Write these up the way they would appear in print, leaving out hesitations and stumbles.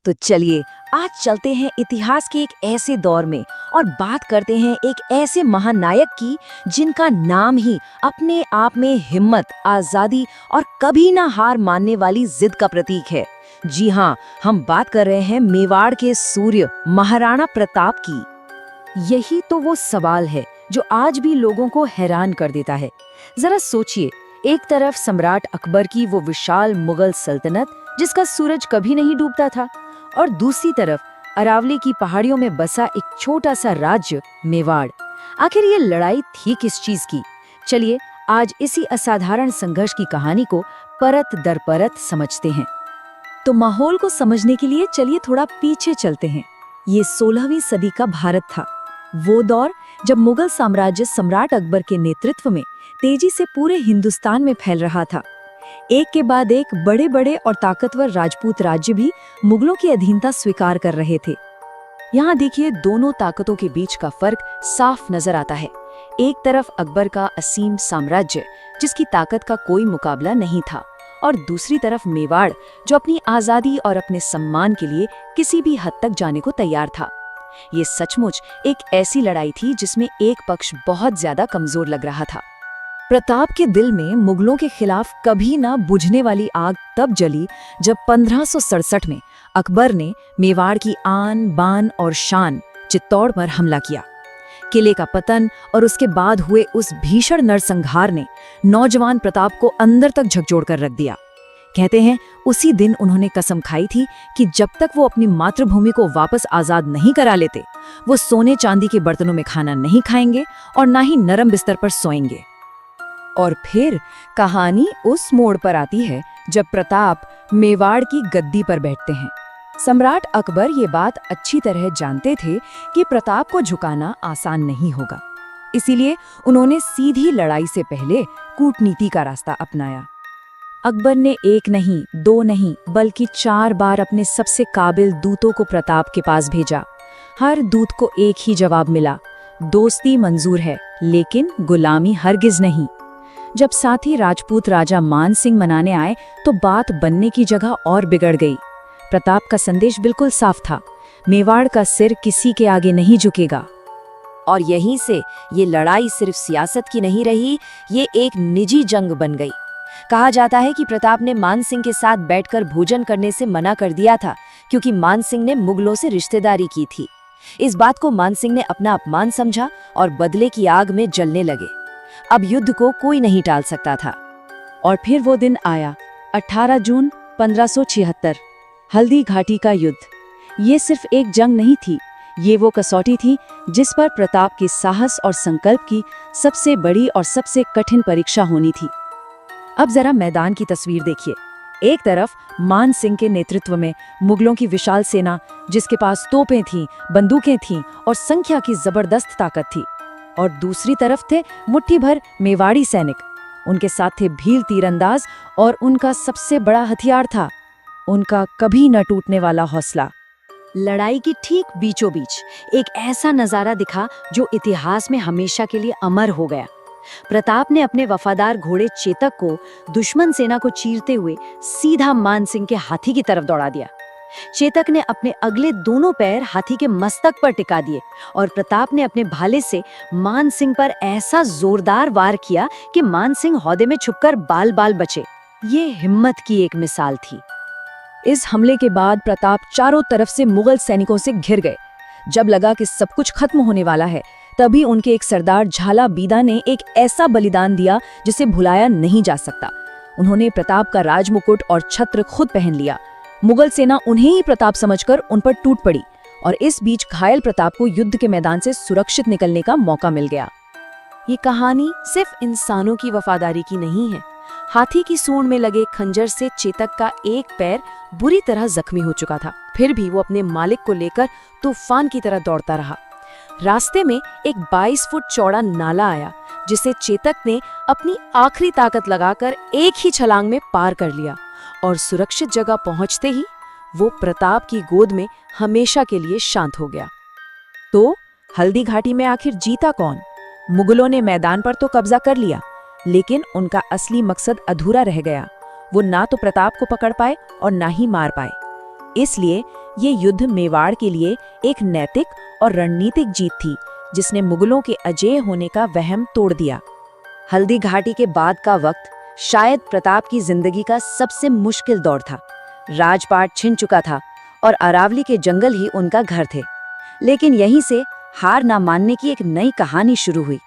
तो चलिए आज चलते हैं इतिहास के एक ऐसे दौर में और बात करते हैं एक ऐसे महानायक की जिनका नाम ही अपने आप में हिम्मत, आजादी और कभी ना हार मानने वाली जिद का प्रतीक है। जी हाँ, हम बात कर रहे हैं मेवाड़ के सूर्य महाराणा प्रताप की। यही तो वो सवाल है जो आज भी लोगों को हैरान कर देता है। जरा सोचिए, एक तरफ सम्राट अकबर की वो विशाल मुगल सल्तनत जिसका सूरज कभी नहीं डूबता था, और दूसरी तरफ अरावली की पहाड़ियों में बसा एक छोटा सा राज्य मेवाड़। आखिर ये लड़ाई थी किस चीज की? चलिए आज इसी असाधारण संघर्ष की कहानी को परत दर परत समझते हैं। तो माहौल को समझने के लिए चलिए थोड़ा पीछे चलते हैं। ये 16वीं सदी का भारत था, वो दौर जब मुगल साम्राज्य सम्राट अकबर के नेतृत्व में तेजी से पूरे हिंदुस्तान में फैल रहा था। एक के बाद एक बड़े बड़े और ताकतवर राजपूत राज्य भी मुगलों की अधीनता स्वीकार कर रहे थे। यहाँ देखिए, दोनों ताकतों के बीच का फर्क साफ नजर आता है। एक तरफ अकबर का असीम साम्राज्य जिसकी ताकत का कोई मुकाबला नहीं था, और दूसरी तरफ मेवाड़ जो अपनी आजादी और अपने सम्मान के लिए किसी भी हद तक जाने को तैयार था। ये सचमुच एक ऐसी लड़ाई थी जिसमें एक पक्ष बहुत ज्यादा कमजोर लग रहा था। प्रताप के दिल में मुगलों के खिलाफ कभी ना बुझने वाली आग तब जली जब 1567 में अकबर ने मेवाड़ की आन बान और शान चित्तौड़ पर हमला किया। किले का पतन और उसके बाद हुए उस भीषण नरसंहार ने नौजवान प्रताप को अंदर तक झकझोर कर रख दिया। कहते हैं उसी दिन उन्होंने कसम खाई थी कि जब तक वो अपनी मातृभूमि को वापस आजाद नहीं करा लेते, वो सोने चांदी के बर्तनों में खाना नहीं खाएंगे और ना ही नरम बिस्तर पर सोएंगे। और फिर कहानी उस मोड़ पर आती है जब प्रताप मेवाड़ की गद्दी पर बैठते हैं। सम्राट अकबर ये बात अच्छी तरह जानते थे कि प्रताप को झुकाना आसान नहीं होगा, इसीलिए उन्होंने सीधी लड़ाई से पहले कूटनीति का रास्ता अपनाया। अकबर ने एक नहीं, दो नहीं, बल्कि 4 बार अपने सबसे काबिल दूतों को प्रताप के पास भेजा। हर दूत को एक ही जवाब मिला, दोस्ती मंजूर है लेकिन गुलामी हरगिज नहीं। जब साथी राजपूत राजा मान सिंह मनाने आए तो बात बनने की जगह और बिगड़ गई। प्रताप का संदेश बिल्कुल साफ था, मेवाड़ का सिर किसी के आगे नहीं झुकेगा। और यहीं से ये लड़ाई सिर्फ सियासत की नहीं रही, ये एक निजी जंग बन गई। कहा जाता है कि प्रताप ने मान सिंह के साथ बैठकर भोजन करने से मना कर दिया था क्योंकि मान सिंह ने मुगलों से रिश्तेदारी की थी। इस बात को मान सिंह ने अपना अपमान समझा और बदले की आग में जलने लगे। अब युद्ध को कोई नहीं टाल सकता था। और फिर वो दिन आया, 18 जून 1576, हल्दी घाटी का युद्ध। ये सिर्फ एक जंग नहीं थी, ये वो कसौटी थी जिस पर प्रताप के साहस और संकल्प की सबसे बड़ी और सबसे कठिन परीक्षा होनी थी। अब जरा मैदान की तस्वीर देखिए। एक तरफ मान सिंह के नेतृत्व में मुगलों की विशाल सेना जिसके पास तोपें थीं, बंदूकें थीं और संख्या की जबरदस्त ताकत थी, और दूसरी तरफ थे मुट्ठी भर मेवाड़ी सैनिक। उनके साथ थे भील तीरंदाज और उनका सबसे बड़ा हथियार था उनका कभी न टूटने वाला हौसला। लड़ाई की ठीक बीचों बीच एक ऐसा नजारा दिखा जो इतिहास में हमेशा के लिए अमर हो गया। प्रताप ने अपने वफादार घोड़े चेतक को दुश्मन सेना को चीरते हुए सीधा मान सिंह के हाथी की तरफ दौड़ा दिया। चेतक ने अपने अगले दोनों पैर हाथी के मस्तक पर टिका दिए और प्रताप ने अपने भाले से मान सिंह पर ऐसा जोरदार वार किया कि मान सिंह हौदे में छुपकर बाल बाल बचे। ये हिम्मत की एक मिसाल थी। इस हमले के बाद प्रताप चारों तरफ से मुगल सैनिकों से घिर गए। जब लगा कि सब कुछ खत्म होने वाला है, तभी उनके एक सरदार झाला बीदा ने एक ऐसा बलिदान दिया जिसे भुलाया नहीं जा सकता। उन्होंने प्रताप का राजमुकुट और छत्र खुद पहन लिया। मुगल सेना उन्हें ही प्रताप समझकर उन पर टूट पड़ी और इस बीच घायल प्रताप को युद्ध के मैदान से सुरक्षित निकलने का मौका मिल गया। ये कहानी सिर्फ इंसानों की वफादारी की नहीं है। हाथी की सूंड में लगे खंजर से चेतक का एक पैर बुरी तरह जख्मी हो चुका था, फिर भी वो अपने मालिक को लेकर तूफान की तरह दौड़ता रहा। रास्ते में एक 22 फुट चौड़ा नाला आया जिसे चेतक ने अपनी आखिरी ताकत लगाकर एक ही छलांग में पार कर लिया, और सुरक्षित जगह पहुंचते ही वो प्रताप की गोद में हमेशा के लिए शांत हो गया। तो हल्दी घाटी में आखिर जीता कौन? मुगलों ने मैदान पर तो कब्जा कर लिया, लेकिन उनका असली मकसद अधूरा रह गया। वो ना तो प्रताप को पकड़ पाए और ना ही मार पाए। इसलिए ये युद्ध मेवाड़ के लिए एक नैतिक और रणनीतिक जीत थी, जिसने मुगलों के अजेय होने का वहम तोड़ दिया। हल्दी घाटी के बाद का वक्त शायद प्रताप की जिंदगी का सबसे मुश्किल दौर था। राजपाट छिन चुका था और अरावली के जंगल ही उनका घर थे। लेकिन यहीं से हार ना मानने की एक नई कहानी शुरू हुई।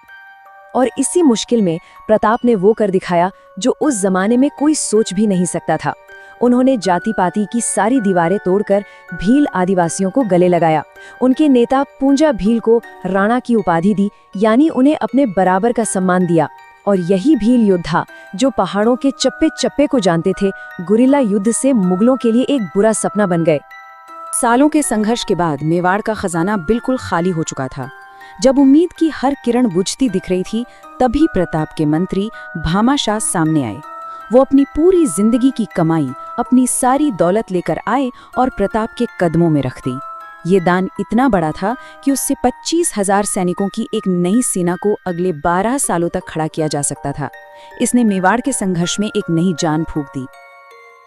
और इसी मुश्किल में प्रताप ने वो कर दिखाया जो उस जमाने में कोई सोच भी नहीं सकता था। उन्होंने जाति पाति की सारी दीवारें तोड़कर भील आदिवासियों को गले लगाया। उनके नेता पूंजा भील को राणा की उपाधि दी, यानी उन्हें अपने बराबर का सम्मान दिया। और यही भील योद्धा जो पहाड़ों के चप्पे चप्पे को जानते थे, गुरिल्ला युद्ध से मुगलों के लिए एक बुरा सपना बन गए। सालों के संघर्ष के बाद मेवाड़ का खजाना बिल्कुल खाली हो चुका था। जब उम्मीद की हर किरण बुझती दिख रही थी, तभी प्रताप के मंत्री भामाशाह सामने आए। वो अपनी पूरी जिंदगी की कमाई, अपनी सारी दौलत लेकर आए और प्रताप के कदमों में रख दी। ये दान इतना बड़ा था कि उससे 25,000 सैनिकों की एक नई सेना को अगले 12 सालों तक खड़ा किया जा सकता था। इसने मेवाड़ के संघर्ष में एक नई जान फूंक दी।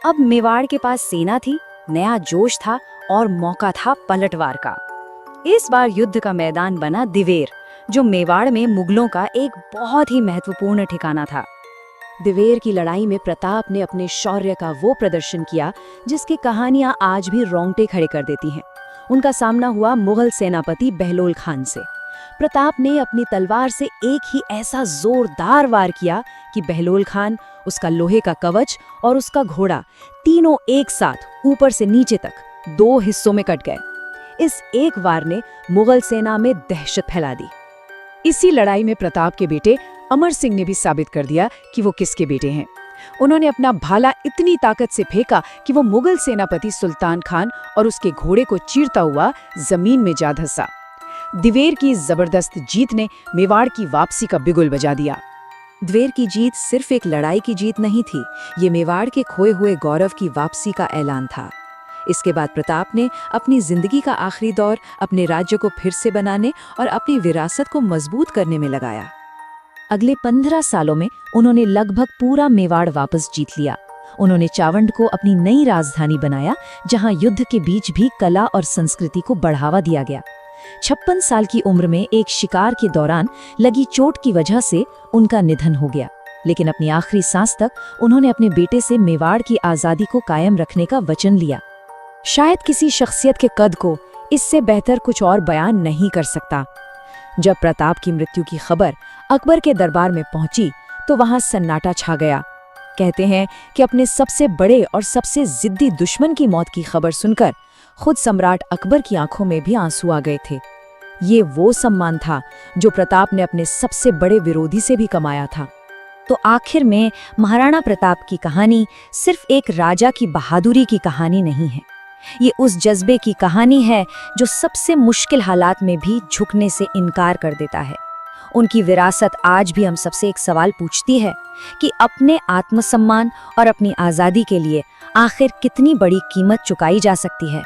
अब मेवाड़ के पास सेना थी, नया जोश था और मौका था पलटवार का। इस बार युद्ध का मैदान बना दिवेर, जो मेवाड़ में मुगलों का एक बहुत ही महत्वपूर्ण ठिकाना था। दिवेर की लड़ाई में प्रताप ने अपने शौर्य का वो प्रदर्शन किया जिसकी कहानियां आज भी रोंगटे खड़े कर देती हैं। उनका सामना हुआ मुगल सेनापति बहलोल खान से। प्रताप ने अपनी तलवार से एक ही ऐसा जोरदार वार किया कि बहलोल खान, उसका लोहे का कवच और उसका घोड़ा तीनों एक साथ ऊपर से नीचे तक 2 हिस्सों में कट गए। इस एक वार ने मुगल सेना में दहशत फैला दी। इसी लड़ाई में प्रताप के बेटे अमर सिंह ने भी साबित कर दिया कि वो किसके बेटे हैं। उन्होंने अपना भाला इतनी ताकत से फेंका कि वो मुगल सेनापति सुल्तान खान और उसके घोड़े को चीरता हुआ जमीन में जा धंसा। दिवेर की जबरदस्त जीत ने मेवाड़ की वापसी का बिगुल बजा दिया। दिवेर की जीत सिर्फ एक लड़ाई की जीत नहीं थी, ये मेवाड़ के खोए हुए गौरव की वापसी का ऐलान था। इसके बाद प्रताप ने अपनी जिंदगी का आखिरी दौर अपने राज्य को फिर से बनाने और अपनी विरासत को मजबूत करने में लगाया। अगले 15 सालों में उन्होंने लगभग पूरा मेवाड़ वापस जीत लिया। उन्होंने चावंड को अपनी नई राजधानी बनाया, जहां युद्ध के बीच भी कला और संस्कृति को बढ़ावा दिया गया। 56 साल की उम्र में एक शिकार के दौरान लगी चोट की वजह से उनका निधन हो गया, लेकिन अपनी आखिरी सांस तक उन्होंने अपने बेटे से मेवाड़ की आज़ादी को कायम रखने का वचन लिया। शायद किसी शख्सियत के कद को इससे बेहतर कुछ और बयान नहीं कर सकता। जब प्रताप की मृत्यु की खबर अकबर के दरबार में पहुंची तो वहां सन्नाटा छा गया। कहते हैं कि अपने सबसे बड़े और सबसे जिद्दी दुश्मन की मौत की खबर सुनकर खुद सम्राट अकबर की आंखों में भी आंसू आ गए थे। ये वो सम्मान था जो प्रताप ने अपने सबसे बड़े विरोधी से भी कमाया था। तो आखिर में महाराणा प्रताप की कहानी सिर्फ एक राजा की बहादुरी की कहानी नहीं है, ये उस जज्बे की कहानी है जो सबसे मुश्किल हालात में भी झुकने से इनकार कर देता है। उनकी विरासत आज भी हम सबसे एक सवाल पूछती है कि अपने आत्मसम्मान और अपनी आज़ादी के लिए आखिर कितनी बड़ी कीमत चुकाई जा सकती है।